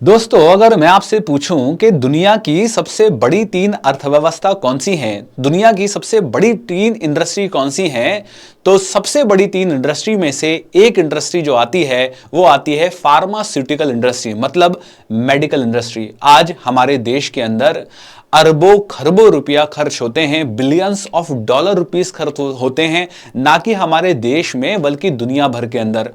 दोस्तों, अगर मैं आपसे पूछूं कि दुनिया की सबसे बड़ी तीन अर्थव्यवस्था कौन सी हैं, दुनिया की सबसे बड़ी तीन इंडस्ट्री कौन सी हैं, तो सबसे बड़ी तीन इंडस्ट्री में से एक इंडस्ट्री जो आती है वो आती है फार्मास्यूटिकल इंडस्ट्री, मतलब मेडिकल इंडस्ट्री। आज हमारे देश के अंदर अरबों खरबों रुपया खर्च होते हैं, बिलियंस ऑफ डॉलर रुपीस खर्च होते हैं, ना कि हमारे देश में बल्कि दुनिया भर के अंदर।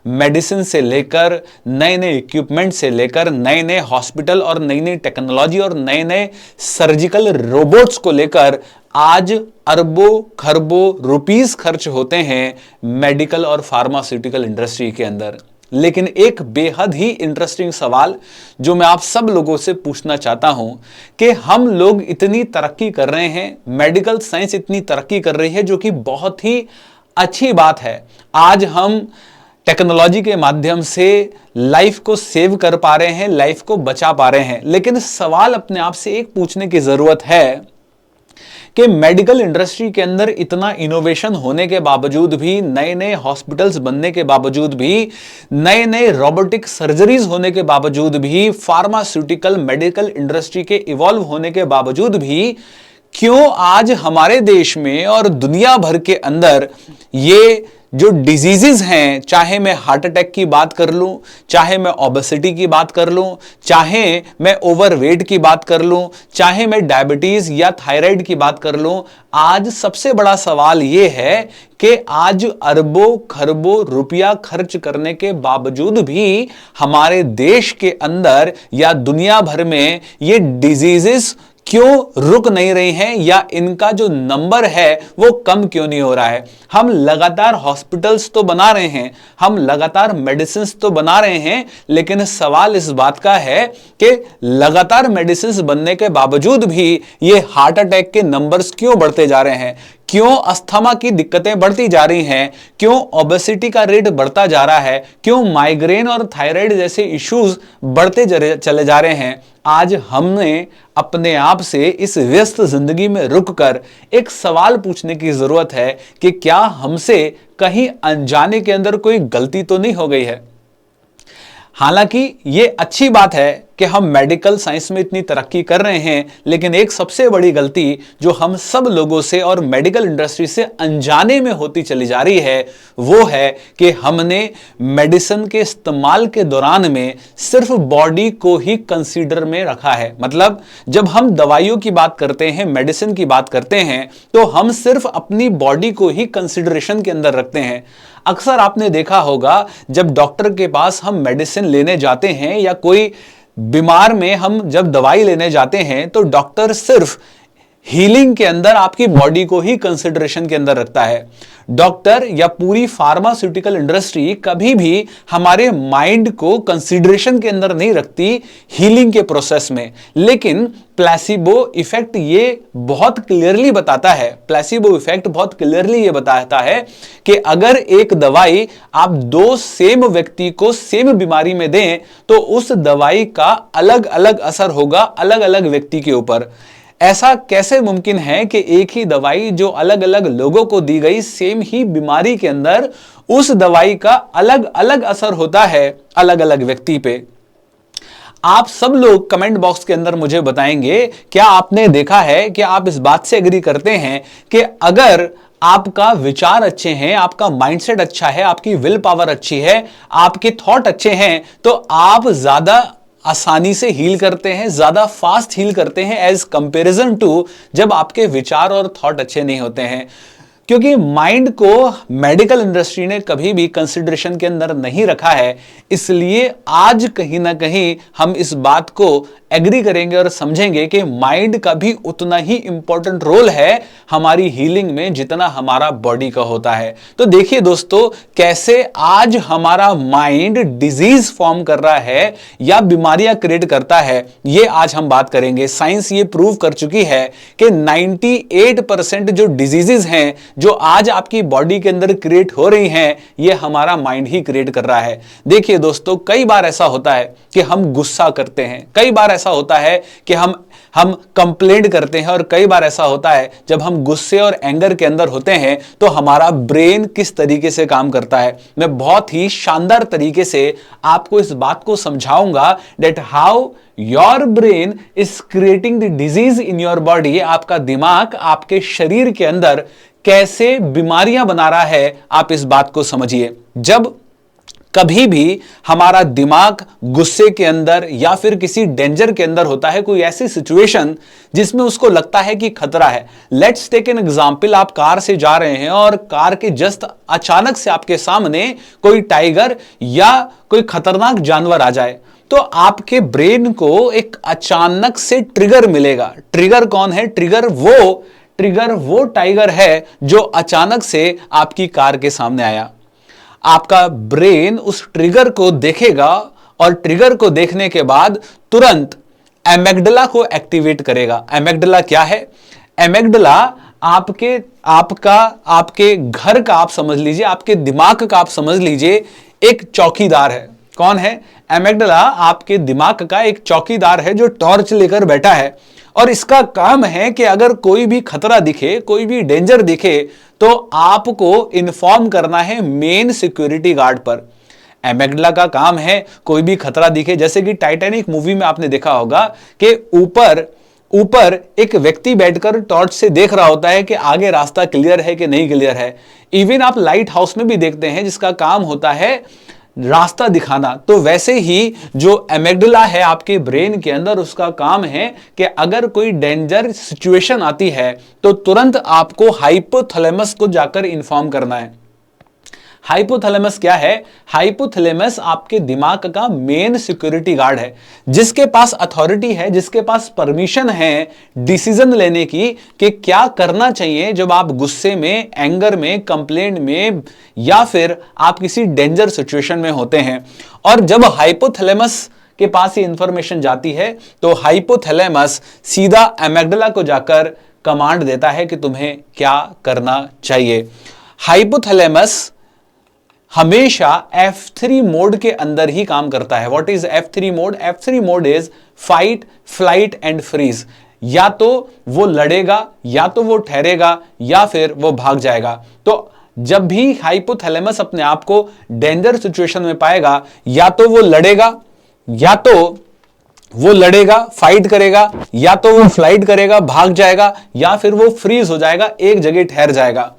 मेडिसिन से लेकर नए नए इक्विपमेंट से लेकर नए नए हॉस्पिटल और नई नई टेक्नोलॉजी और नए नए सर्जिकल रोबोट्स को लेकर आज अरबों खरबों रुपीस खर्च होते हैं मेडिकल और फार्मास्यूटिकल इंडस्ट्री के अंदर। लेकिन एक बेहद ही इंटरेस्टिंग सवाल जो मैं आप सब लोगों से पूछना चाहता हूं कि हम लोग इतनी तरक्की कर रहे हैं, मेडिकल साइंस इतनी तरक्की कर रही है, जो कि बहुत ही अच्छी बात है। आज हम टेक्नोलॉजी के माध्यम से लाइफ को सेव कर पा रहे हैं, लाइफ को बचा पा रहे हैं। लेकिन सवाल अपने आप से एक पूछने की जरूरत है कि मेडिकल इंडस्ट्री के अंदर इतना इनोवेशन होने के बावजूद भी, नए नए हॉस्पिटल्स बनने के बावजूद भी, नए नए रोबोटिक सर्जरीज होने के बावजूद भी, फार्मास्यूटिकल मेडिकल इंडस्ट्री के इवॉल्व होने के बावजूद भी, क्यों आज हमारे देश में और दुनिया भर के अंदर ये जो डिजीजेस हैं, चाहे मैं हार्ट अटैक की बात कर लूं, चाहे मैं ओबेसिटी की बात कर लूं, चाहे मैं ओवरवेट की बात कर लूं, चाहे मैं डायबिटीज या थायराइड की बात कर लूं, आज सबसे बड़ा सवाल यह है कि आज अरबों खरबों रुपया खर्च करने के बावजूद भी हमारे देश के अंदर या दुनिया भर में ये डिजीजेस क्यों रुक नहीं रही हैं, या इनका जो नंबर है वो कम क्यों नहीं हो रहा है। हम लगातार हॉस्पिटल्स तो बना रहे हैं, हम लगातार मेडिसिन तो बना रहे हैं, लेकिन सवाल इस बात का है कि लगातार मेडिसिन बनने के बावजूद भी ये हार्ट अटैक के नंबर्स क्यों बढ़ते जा रहे हैं, क्यों अस्थमा की दिक्कतें बढ़ती जा रही हैं, क्यों ओबेसिटी का रेट बढ़ता जा रहा है, क्यों माइग्रेन और थायराइड जैसे इश्यूज बढ़ते चले जा रहे हैं। आज हमने अपने आप से इस व्यस्त जिंदगी में रुककर एक सवाल पूछने की जरूरत है कि क्या हमसे कहीं अनजाने के अंदर कोई गलती तो नहीं हो गई है। हालांकि ये अच्छी बात है कि हम मेडिकल साइंस में इतनी तरक्की कर रहे हैं, लेकिन एक सबसे बड़ी गलती जो हम सब लोगों से और मेडिकल इंडस्ट्री से अनजाने में होती चली जा रही है वो है कि हमने मेडिसिन के इस्तेमाल के दौरान में सिर्फ बॉडी को ही कंसीडर में रखा है। मतलब जब हम दवाइयों की बात करते हैं, मेडिसिन की बात करते हैं, तो हम सिर्फ अपनी बॉडी को ही कंसीडरेशन के अंदर रखते हैं। अक्सर आपने देखा होगा जब डॉक्टर के पास हम मेडिसिन लेने जाते हैं या कोई बीमार में हम जब दवाई लेने जाते हैं तो डॉक्टर सिर्फ हीलिंग के अंदर आपकी बॉडी को ही कंसिडरेशन के अंदर रखता है। डॉक्टर या पूरी फार्मास्यूटिकल इंडस्ट्री कभी भी हमारे माइंड को कंसिडरेशन के अंदर नहीं रखती हीलिंग के प्रोसेस में। लेकिन प्लेसिबो इफेक्ट ये बहुत क्लियरली बताता है, प्लेसिबो इफेक्ट बहुत क्लियरली ये बताता है कि अगर एक दवाई आप दो सेम व्यक्ति को सेम बीमारी में दें तो उस दवाई का अलग अलग असर होगा अलग अलग व्यक्ति के ऊपर। ऐसा कैसे मुमकिन है कि एक ही दवाई जो अलग अलग लोगों को दी गई सेम ही बीमारी के अंदर, उस दवाई का अलग अलग असर होता है अलग अलग व्यक्ति पे। आप सब लोग कमेंट बॉक्स के अंदर मुझे बताएंगे, क्या आपने देखा है, क्या आप इस बात से एग्री करते हैं कि अगर आपका विचार अच्छे हैं, आपका माइंडसेट अच्छा है, आपकी विल पावर अच्छी है, आपके थॉट अच्छे हैं, तो आप ज्यादा आसानी से हील करते हैं, ज्यादा फास्ट हील करते हैं एज कंपैरिजन टू जब आपके विचार और थॉट अच्छे नहीं होते हैं। क्योंकि माइंड को मेडिकल इंडस्ट्री ने कभी भी कंसिडरेशन के अंदर नहीं रखा है, इसलिए आज कहीं ना कहीं हम इस बात को एग्री करेंगे और समझेंगे कि माइंड का भी उतना ही इंपॉर्टेंट रोल है हमारी हीलिंग में जितना हमारा बॉडी का होता है। तो देखिए दोस्तों, कैसे आज हमारा माइंड डिजीज फॉर्म कर रहा है या बीमारियां क्रिएट करता है, ये आज हम बात करेंगे। साइंस ये प्रूव कर चुकी है कि 98% जो डिजीजेस हैं, जो आज आपकी बॉडी के अंदर क्रिएट हो रही हैं, ये हमारा माइंड ही क्रिएट कर रहा है। देखिए दोस्तों, कई बार ऐसा होता है कि हम गुस्सा करते हैं, कई बार ऐसा होता है कि हम कंप्लेंट करते हैं, और कई बार ऐसा होता है जब हम गुस्से और एंगर के अंदर होते हैं तो हमारा ब्रेन किस तरीके से काम करता है। मैं बहुत ही शानदार तरीके से आपको इस बात को समझाऊंगा that how your brain is creating the disease in your body. आपका दिमाग आपके शरीर के अंदर कैसे बीमारियां बना रहा है, आप इस बात को समझिए। जब कभी भी हमारा दिमाग गुस्से के अंदर या फिर किसी डेंजर के अंदर होता है, कोई ऐसी सिचुएशन जिसमें उसको लगता है कि खतरा है। लेट्स टेक एन एग्जांपल, आप कार से जा रहे हैं और कार के जस्ट अचानक से आपके सामने कोई टाइगर या कोई खतरनाक जानवर आ जाए, तो आपके ब्रेन को एक अचानक से ट्रिगर मिलेगा। ट्रिगर कौन है? ट्रिगर वो टाइगर है जो अचानक से आपकी कार के सामने आया। आपका ब्रेन उस ट्रिगर को देखेगा और ट्रिगर को देखने के बाद तुरंत एमिग्डाला को एक्टिवेट करेगा। एमिग्डाला क्या है? एमिग्डाला आपके घर का, आप समझ लीजिए, आपके दिमाग का आप समझ लीजिए एक चौकीदार है। कौन है? एमिग्डाला आपके दिमाग का एक चौकीदार है जो टॉर्च लेकर बैठा है, और इसका काम है कि अगर कोई भी खतरा दिखे, कोई भी डेंजर दिखे, तो आपको इन्फॉर्म करना है मेन सिक्योरिटी गार्ड पर। एमिग्डाला का काम है कोई भी खतरा दिखे, जैसे कि टाइटैनिक मूवी में आपने देखा होगा कि ऊपर एक व्यक्ति बैठकर टॉर्च से देख रहा होता है कि आगे रास्ता क्लियर है कि नहीं क्लियर है। इवन आप लाइट हाउस में भी देखते हैं जिसका काम होता है रास्ता दिखाना। तो वैसे ही जो एमिग्डाला है आपके ब्रेन के अंदर, उसका काम है कि अगर कोई डेंजर सिचुएशन आती है तो तुरंत आपको हाइपोथैलेमस को जाकर इंफॉर्म करना है। हाइपोथैलेमस क्या है? हाइपोथैलेमस आपके दिमाग का मेन सिक्योरिटी गार्ड है, जिसके पास अथॉरिटी है, जिसके पास परमिशन है डिसीजन लेने की कि क्या करना चाहिए जब आप गुस्से में, एंगर में, कंप्लेंट में या फिर आप किसी डेंजर सिचुएशन में होते हैं। और जब हाइपोथैलेमस के पास ये इंफॉर्मेशन जाती है तो हाइपोथैलेमस सीधा एमिग्डाला को जाकर कमांड देता है कि तुम्हें क्या करना चाहिए। हाइपोथैलेमस हमेशा F3 मोड के अंदर ही काम करता है। What is F3 mode? F3 mode is fight, flight and freeze. या तो वो लड़ेगा, या तो वो ठहरेगा, या फिर वो भाग जाएगा। तो जब भी हाइपोथैलेमस अपने आप को डेंजर सिचुएशन में पाएगा, या तो वो लड़ेगा, फाइट करेगा, या तो वो फ्लाइट करेगा, भाग जाएगा, या फिर वो फ्रीज हो जाएगा, एक जगह ठहर जाएगा।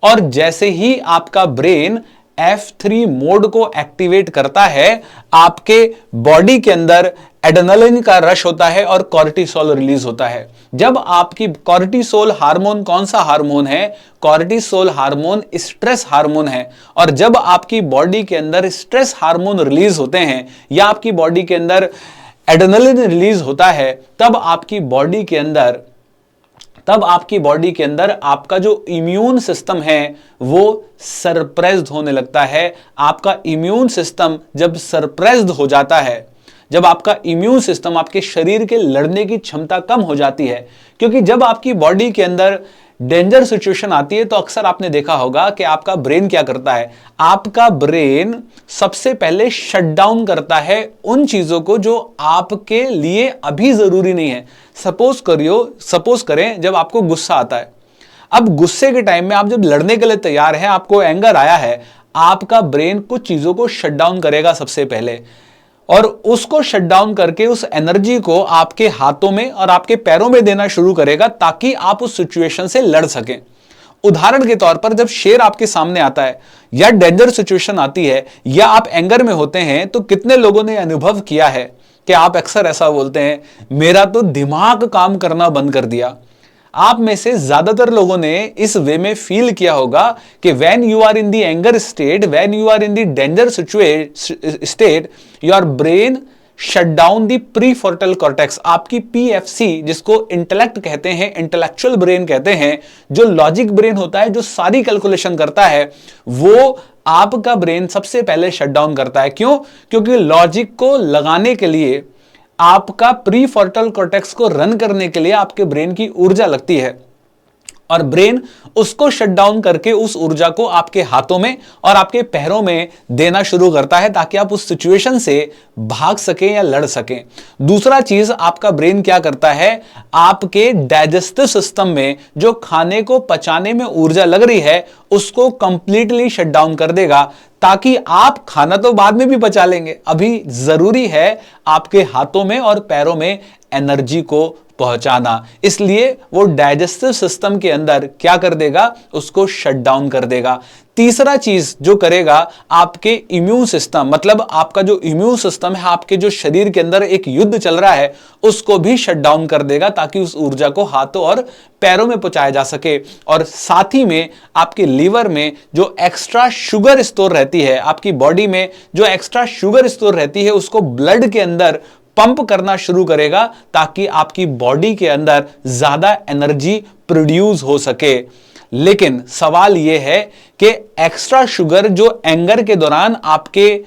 और जैसे ही आपका ब्रेन F3 मोड को एक्टिवेट करता है, आपके बॉडी के अंदर एड्रेनलिन का रश होता है और कॉर्टिसोल रिलीज होता है। जब आपकी कॉर्टिसोल हार्मोन, कौन सा हार्मोन है? कॉर्टिसोल हार्मोन स्ट्रेस हार्मोन है। और जब आपकी बॉडी के अंदर स्ट्रेस हार्मोन रिलीज होते हैं या आपकी बॉडी के अंदर एड्रेनलिन रिलीज होता है, तब आपकी बॉडी के अंदर आपका जो इम्यून सिस्टम है वो सरप्रेस्ड होने लगता है। आपका इम्यून सिस्टम जब सरप्रेस्ड हो जाता है, जब आपका इम्यून सिस्टम, आपके शरीर के लड़ने की क्षमता कम हो जाती है, क्योंकि जब आपकी बॉडी के अंदर डेंजर सिचुएशन आती है तो अक्सर आपने देखा होगा कि आपका ब्रेन क्या करता है? आपका ब्रेन सबसे पहले शट डाउन करता है उन चीजों को जो आपके लिए अभी जरूरी नहीं है। सपोज करें जब आपको गुस्सा आता है, अब गुस्से के टाइम में आप जब लड़ने के लिए तैयार हैं, आपको एंगर आया है, आपका ब्रेन कुछ चीजों को शट डाउन करेगा सबसे पहले, और उसको शट डाउन करके उस एनर्जी को आपके हाथों में और आपके पैरों में देना शुरू करेगा ताकि आप उस सिचुएशन से लड़ सकें। उदाहरण के तौर पर जब शेर आपके सामने आता है या डेंजर सिचुएशन आती है या आप एंगर में होते हैं, तो कितने लोगों ने अनुभव किया है कि आप अक्सर ऐसा बोलते हैं, मेरा तो दिमाग काम करना बंद कर दिया। आप में से ज्यादातर लोगों ने इस वे में फील किया होगा कि when you are in the anger state, when you are in the danger state, your brain shut down the prefrontal cortex. आपकी PFC, जिसको इंटेलेक्ट कहते हैं, इंटेलेक्चुअल ब्रेन कहते हैं, जो लॉजिक ब्रेन होता है, जो सारी कैलकुलेशन करता है, वो आपका ब्रेन सबसे पहले शट डाउन करता है। क्यों? क्योंकि लॉजिक को लगाने के लिए, आपका प्रीफ्रंटल कॉर्टेक्स को रन करने के लिए आपके ब्रेन की ऊर्जा लगती है। और ब्रेन उसको शट डाउन करके उस ऊर्जा को आपके हाथों में और आपके पैरों में देना शुरू करता है ताकि आप उस सिचुएशन से भाग सकें या लड़ सकें। दूसरा चीज आपका ब्रेन क्या करता है, आपके डाइजेस्टिव सिस्टम में जो खाने को पचाने में ऊर्जा लग रही है उसको कंप्लीटली शट डाउन कर देगा ताकि आप खाना तो बाद में भी पचा लेंगे, अभी जरूरी है आपके हाथों में और पैरों में एनर्जी को पहुंचाना। इसलिए वो डाइजेस्टिव सिस्टम के अंदर क्या कर देगा, उसको शट डाउन कर देगा। तीसरा चीज जो करेगा, आपके इम्यून सिस्टम, मतलब आपका जो इम्यून सिस्टम है, आपके जो शरीर के अंदर एक युद्ध चल रहा है उसको भी शट डाउन कर देगा ताकि उस ऊर्जा को हाथों और पैरों में पहुंचाया जा सके। और साथ ही में आपके लीवर में जो एक्स्ट्रा शुगर स्टोर रहती है, आपकी बॉडी में जो एक्स्ट्रा शुगर स्टोर रहती है उसको ब्लड के अंदर पंप करना शुरू करेगा ताकि आपकी बॉडी के अंदर ज्यादा एनर्जी प्रोड्यूस हो सके। लेकिन सवाल यह है कि एक्स्ट्रा शुगर जो एंगर के दौरान आपके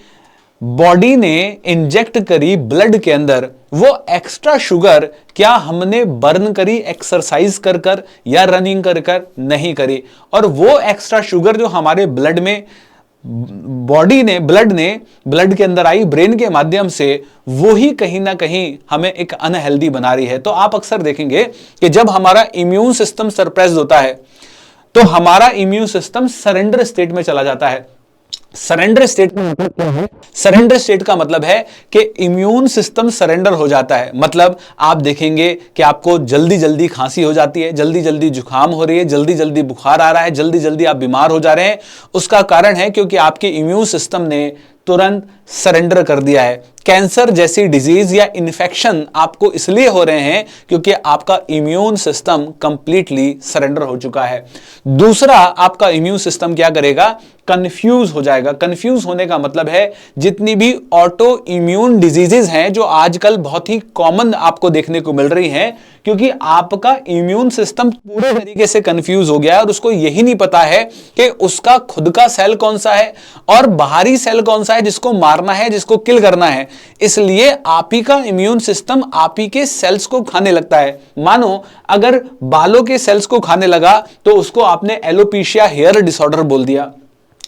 बॉडी ने इंजेक्ट करी ब्लड के अंदर, वो एक्स्ट्रा शुगर क्या हमने बर्न करी एक्सरसाइज कर कर या रनिंग कर कर? नहीं करी। और वो एक्स्ट्रा शुगर जो हमारे ब्लड में ब्लड के अंदर आई ब्रेन के माध्यम से, वो ही कहीं ना कहीं हमें एक अनहेल्दी बना रही है। तो आप अक्सर देखेंगे कि जब हमारा इम्यून सिस्टम सरप्रेस्ड होता है तो हमारा इम्यून सिस्टम सरेंडर स्टेट में चला जाता है। सरेंडर स्टेट का मतलब क्या है? सरेंडर स्टेट का मतलब है कि इम्यून सिस्टम सरेंडर हो जाता है। मतलब आप देखेंगे कि आपको जल्दी जल्दी खांसी हो जाती है, जल्दी जल्दी जुकाम हो रही है, जल्दी जल्दी बुखार आ रहा है, जल्दी जल्दी आप बीमार हो जा रहे हैं। उसका कारण है क्योंकि आपके इम्यून सिस्टम ने तुरंत सरेंडर कर दिया है। कैंसर जैसी डिजीज या इन्फेक्शन आपको इसलिए हो रहे हैं क्योंकि आपका इम्यून सिस्टम कंप्लीटली सरेंडर हो चुका है। दूसरा, आपका इम्यून सिस्टम क्या करेगा, कंफ्यूज हो जाएगा। कंफ्यूज होने का मतलब है जितनी भी ऑटो इम्यून डिजीजेज हैं जो आजकल बहुत ही कॉमन आपको देखने को मिल रही हैं, क्योंकि आपका इम्यून सिस्टम पूरे तरीके से कंफ्यूज हो गया है और उसको यही नहीं पता है कि उसका खुद का सेल कौन सा है और बाहरी सेल कौन सा है जिसको मारना है, जिसको किल करना है। इसलिए आप ही का इम्यून सिस्टम आप ही के सेल्स को खाने लगता है। मानो अगर बालों के सेल्स को खाने लगा तो उसको आपने एलोपेशिया हेयर डिसऑर्डर बोल दिया।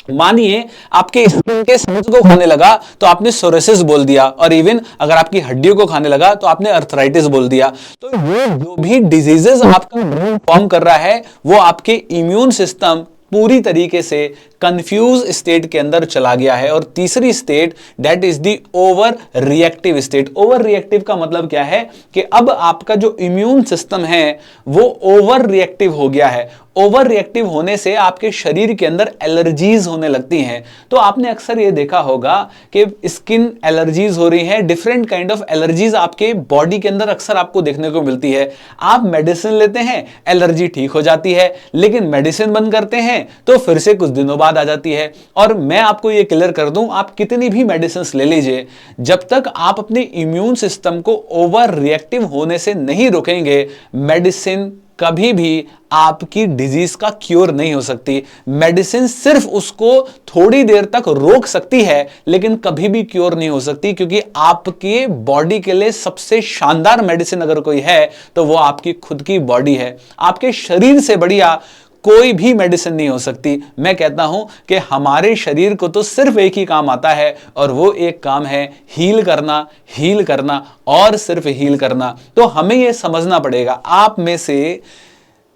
मानिए आपके स्किन के सेल्स को खाने लगा तो आपने सोरेसिस बोल दिया, और इवन अगर आपकी हड्डियों को खाने लगा तो आपने अर्थराइटिस बोल दिया। तो ये जो भी डिजीजेस आपका ब्रेन फॉर्म कर रहा है वो आपके इम्यून सिस्टम पूरी तरीके से कंफ्यूज स्टेट के अंदर चला गया है। और तीसरी state, that is the over reactive state. Over reactive का मतलब क्या है कि अब आपका जो इम्यून सिस्टम है वो ओवर रिएक्टिव हो गया है। ओवर रिएक्टिव होने से आपके शरीर के अंदर एलर्जीज होने लगती हैं। तो आपने अक्सर ये देखा होगा कि स्किन एलर्जीज हो रही हैं, डिफरेंट काइंड ऑफ एलर्जीज आपके बॉडी के अंदर अक्सर आपको देखने को मिलती है। आप मेडिसिन लेते हैं, एलर्जी ठीक हो जाती है, लेकिन मेडिसिन बंद करते हैं तो फिर से कुछ दिनों बाद आ जाती है। और मैं आपको ये क्लियर कर दूं, आप कितनी भी मेडिसिन ले लीजिए, जब तक आप अपने इम्यून सिस्टम को ओवर रिएक्टिव होने से नहीं रोकेंगे, मेडिसिन कभी भी आपकी डिजीज का क्योर नहीं हो सकती। मेडिसिन सिर्फ उसको थोड़ी देर तक रोक सकती है लेकिन कभी भी क्योर नहीं हो सकती, क्योंकि आपके बॉडी के लिए सबसे शानदार मेडिसिन अगर कोई है तो वो आपकी खुद की बॉडी है। आपके शरीर से बढ़िया कोई भी मेडिसिन नहीं हो सकती। मैं कहता हूं कि हमारे शरीर को तो सिर्फ एक ही काम आता है और वो एक काम है हील करना और सिर्फ हील करना। तो हमें यह समझना पड़ेगा, आप में से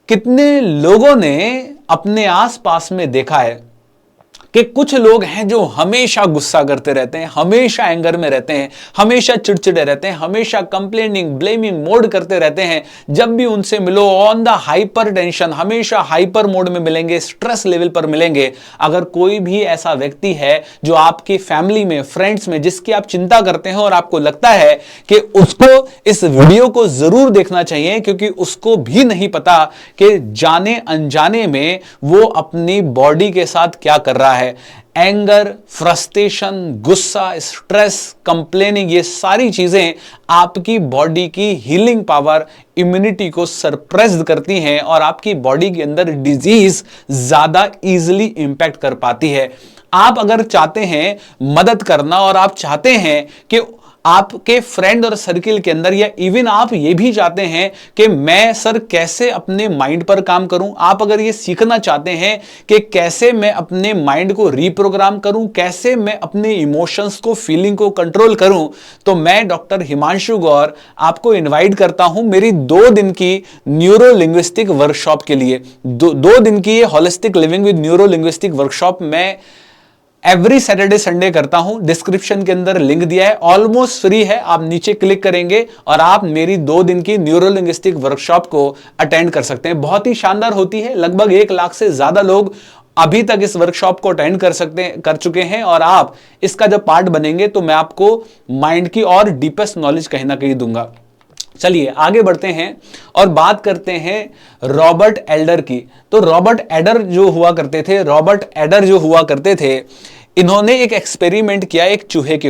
कितने लोगों ने अपने आसपास में देखा है कि कुछ लोग हैं जो हमेशा गुस्सा करते रहते हैं, हमेशा एंगर में रहते हैं, हमेशा चिड़चिड़े रहते हैं, हमेशा कंप्लेनिंग ब्लेमिंग मोड करते रहते हैं। जब भी उनसे मिलो ऑन द हाइपर टेंशन, हमेशा हाइपर मोड में मिलेंगे, स्ट्रेस लेवल पर मिलेंगे। अगर कोई भी ऐसा व्यक्ति है जो आपकी फैमिली में, फ्रेंड्स में, जिसकी आप चिंता करते हैं और आपको लगता है कि उसको इस वीडियो को जरूर देखना चाहिए, क्योंकि उसको भी नहीं पता कि जाने अनजाने में वो अपनी बॉडी के साथ क्या कर रहा है। एंगर, फ्रस्ट्रेशन, गुस्सा, स्ट्रेस, कंप्लेनिंग, ये सारी चीजें आपकी बॉडी की हीलिंग पावर, इम्यूनिटी को सरप्रेस करती हैं और आपकी बॉडी के अंदर डिजीज ज्यादा इजीली इंपैक्ट कर पाती है। आप अगर चाहते हैं मदद करना और आप चाहते हैं कि आपके फ्रेंड और सर्किल के अंदर, या इवन आप ये भी चाहते हैं कि मैं सर कैसे अपने माइंड पर काम करूं, आप अगर ये सीखना चाहते हैं कि कैसे मैं अपने माइंड को रीप्रोग्राम करूं, कैसे मैं अपने इमोशंस को, फीलिंग को कंट्रोल करूं, तो मैं डॉक्टर हिमांशु गौर आपको इनवाइट करता हूं मेरी 2 दिन की न्यूरो लिंग्विस्टिक वर्कशॉप के लिए। 2 दिन की ये holistic living with neuro linguistic workshop मैं एवरी सैटरडे संडे करता हूं। डिस्क्रिप्शन के अंदर लिंक दिया है, ऑलमोस्ट फ्री है, आप नीचे क्लिक करेंगे और आप मेरी 2 दिन की न्यूरो लिंग्विस्टिक वर्कशॉप को अटेंड कर सकते हैं। बहुत ही शानदार होती है, लगभग 1 लाख से ज्यादा लोग अभी तक इस वर्कशॉप को अटेंड कर चुके हैं, और आप इसका जब पार्ट बनेंगे तो मैं आपको माइंड की और डीपेस्ट नॉलेज कहीं ना कहीं दूंगा। चलिए आगे बढ़ते हैं और बात करते हैं रॉबर्ट एडर की। तो रॉबर्ट एडर जो हुआ करते थे, इन्होंने एक एक्सपेरिमेंट किया एक चूहे के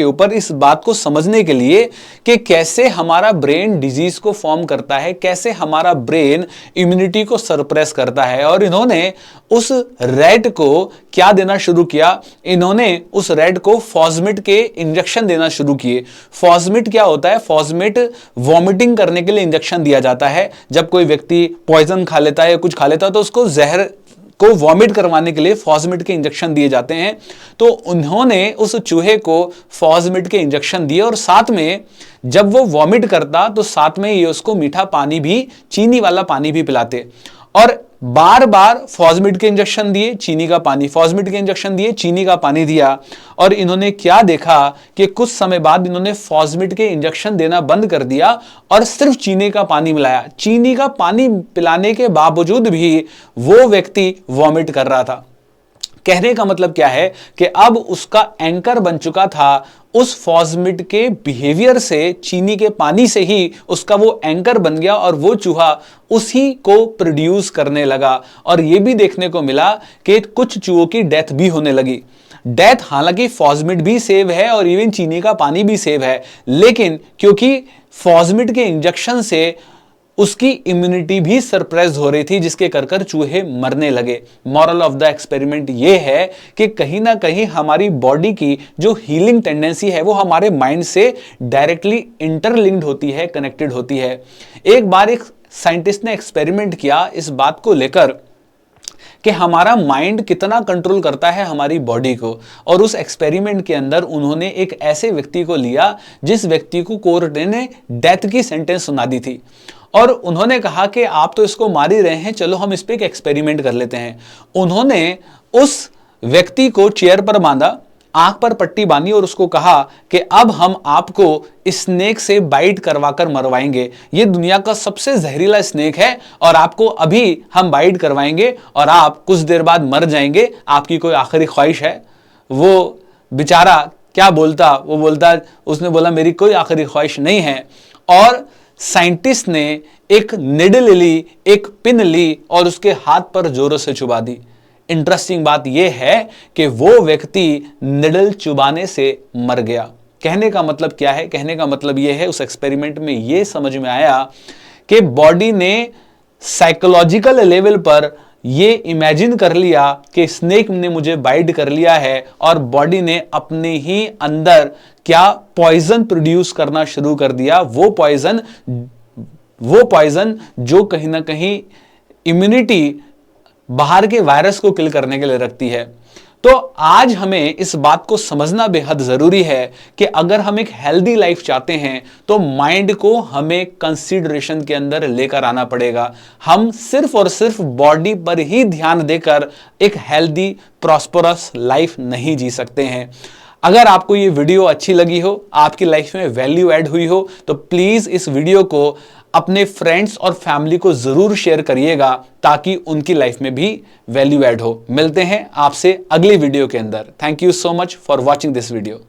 ऊपर, इस बात को समझने के लिए कि कैसे हमारा ब्रेन डिजीज को फॉर्म करता है, कैसे हमारा ब्रेन इम्यूनिटी को सरप्रेस करता है। और इन्होंने उस रैट को क्या देना शुरू किया, इन्होंने उस रैट को फॉस्मिट के इंजेक्शन देना शुरू किए। फॉस्मिट क्या होता है? फॉस्मिट वॉमिटिंग करने के लिए इंजेक्शन दिया जाता है। जब कोई व्यक्ति पॉइजन खा लेता है या कुछ खा लेता है तो उसको जहर को वॉमिट करवाने के लिए फॉस्मिट के इंजेक्शन दिए जाते हैं। तो उन्होंने उस चूहे को फॉस्मिट के इंजेक्शन दिए, और साथ में जब वो वॉमिट करता तो साथ में ये उसको मीठा पानी भी, चीनी वाला पानी भी पिलाते, और बार बार फॉस्मिट के इंजेक्शन दिए, चीनी का पानी, फॉस्मिट के इंजेक्शन दिए, चीनी का पानी दिया। और इन्होंने क्या देखा कि कुछ समय बाद इन्होंने फॉस्मिट के इंजेक्शन देना बंद कर दिया और सिर्फ चीनी का पानी मिलाया। चीनी का पानी पिलाने के बावजूद भी वो व्यक्ति वॉमिट कर रहा था। कहने का मतलब क्या है कि अब उसका एंकर बन चुका था, उस फॉस्मिट के बिहेवियर से, चीनी के पानी से ही उसका वो एंकर बन गया और वो चूहा उसी को प्रोड्यूस करने लगा। और ये भी देखने को मिला कि कुछ चूहों की डेथ भी होने लगी। डेथ हालांकि फॉस्मिट भी सेव है और इवन चीनी का पानी भी सेव है, लेकिन क्योंकि फॉस्मिट के इंजेक्शन से उसकी इम्यूनिटी भी सरप्रेस हो रही थी, जिसके कर चूहे मरने लगे। मॉरल ऑफ द एक्सपेरिमेंट ये है कि कहीं ना कहीं हमारी बॉडी की जो हीलिंग टेंडेंसी है वो हमारे माइंड से डायरेक्टली इंटरलिंक्ड होती है, कनेक्टेड होती है। एक बार एक साइंटिस्ट ने एक्सपेरिमेंट किया इस बात को लेकर कि हमारा माइंड कितना कंट्रोल करता है हमारी बॉडी को, और उस एक्सपेरिमेंट के अंदर उन्होंने एक ऐसे व्यक्ति को लिया जिस व्यक्ति को कोर्ट ने डेथ की सेंटेंस सुना दी थी, और उन्होंने कहा कि आप तो इसको मार ही रहे हैं, चलो हम इस पे एक एक्सपेरिमेंट कर लेते हैं। उन्होंने उस व्यक्ति को चेयर पर बांधा, आंख पर पट्टी बांधी और उसको कहा कि अब हम आपको स्नेक से बाइट करवाकर मरवाएंगे। ये दुनिया का सबसे जहरीला स्नेक है और आपको अभी हम बाइट करवाएंगे और आप कुछ देर बाद मर जाएंगे। आपकी कोई आखिरी ख्वाहिश है? वो बेचारा क्या बोलता? वो बोलता, उसने बोला मेरी कोई आखिरी ख्वाहिश नहीं है। और साइंटिस्ट ने एक निडल ली, एक पिन ली और उसके हाथ पर जोरों से चुभा दी। इंटरेस्टिंग बात यह है कि वो व्यक्ति निडल चुबाने से मर गया। कहने का मतलब क्या है? कहने का मतलब यह है, उस एक्सपेरिमेंट में यह समझ में आया कि बॉडी ने साइकोलॉजिकल लेवल पर ये इमेजिन कर लिया कि स्नेक ने मुझे बाइट कर लिया है, और बॉडी ने अपने ही अंदर क्या पॉइजन प्रोड्यूस करना शुरू कर दिया। वो पॉइजन जो कहीं ना कहीं इम्यूनिटी, बाहर के वायरस को किल करने के लिए रखती है। तो आज हमें इस बात को समझना बेहद जरूरी है कि अगर हम एक हेल्दी लाइफ चाहते हैं तो माइंड को हमें कंसीडरेशन के अंदर लेकर आना पड़ेगा। हम सिर्फ और सिर्फ बॉडी पर ही ध्यान देकर एक हेल्दी प्रॉस्परस लाइफ नहीं जी सकते हैं। अगर आपको ये वीडियो अच्छी लगी हो, आपकी लाइफ में वैल्यू ऐड हुई हो, तो प्लीज इस वीडियो को अपने फ्रेंड्स और फैमिली को जरूर शेयर करिएगा ताकि उनकी लाइफ में भी वैल्यू ऐड हो। मिलते हैं आपसे अगली वीडियो के अंदर। Thank you so much for watching this video.